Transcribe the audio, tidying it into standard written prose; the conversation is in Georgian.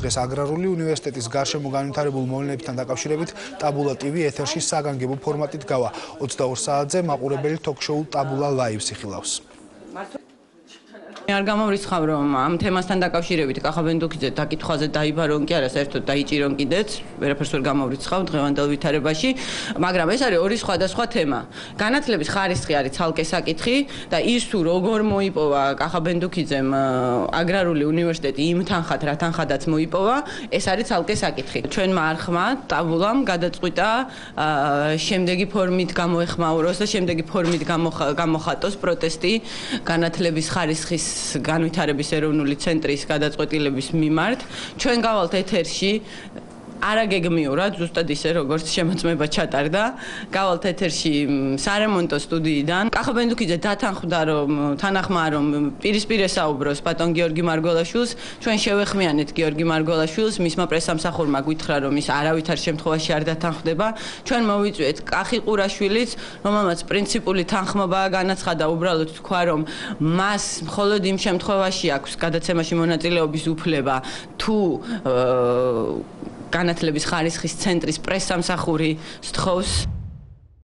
დღეს აგრარული უნივერსიტეტის გარშემო განვითარებულ მოვლენებთან დაკავშირებით ტაბულა TV ეთერში საგანგებო ფორმატით გავა. 22 საათზე მაყურებელი ток-შოუ ტაბულა ლაივს იხილავს. არ გამომრიცხავ რომ ამ თემასთან დაკავშირებით კახაბენდუქიძე დაკითხვაზე დაიბარონ კი არა საერთოდ დაიჭირონ კიდეც ვერაფერს ვერ გამომრიცხავ დღევანდელ ვითარებაში მაგრამ ეს არის ორი სხვადასხვა თემა განათლების ხარისხი არის ცალკე საკითხი და ის თუ როგორ მოიპოვა კახაბენდუქიძემ აგრარული უნივერსიტეტი იმ თანხად რა თანხადაც მოიპოვა ეს არის ცალკე საკითხი ჩვენმა არხმა ტაბულამ გადაწყვიტა შემდეგი ფორმით გამოეხმაუროს და შემდეგი ფორმით გამოხატოს პროტესტი განათლების ხარისხის განვითარების ეროვნული ცენტრის გადაწყვეტილების მიმართ ჩვენ გავალთ ეთერში არაგეგმიურად ზუსტად ისე როგორც შემოწმება ჩატარდა გავალთ ეთერში სარემონტო სტუდიიდან კახაბენდუქიძე დათანხმდა რომ თანახმაა რომ პირისპირ ესაუბროს ბატონ გიორგი მარგველაშვილს ჩვენ შევეხმიანეთ გიორგი მარგველაშვილს მისმა პრესამსახურმა გითხრა რომ ის არავითარ შემთხვევაში არ დათანხმდება ჩვენ მოვიწვიეთ კახი ყურაშვილიც რომელმაც პრინციპული თანხმობა განაცხადა უბრალოდ თქვა რომ მას მხოლოდ იმ შემთხვევაში აქვს გადაცემაში მონაწილეობის უფლება თუ განათლების ხარისხის ცენტრის პრესამსახური სთხოვს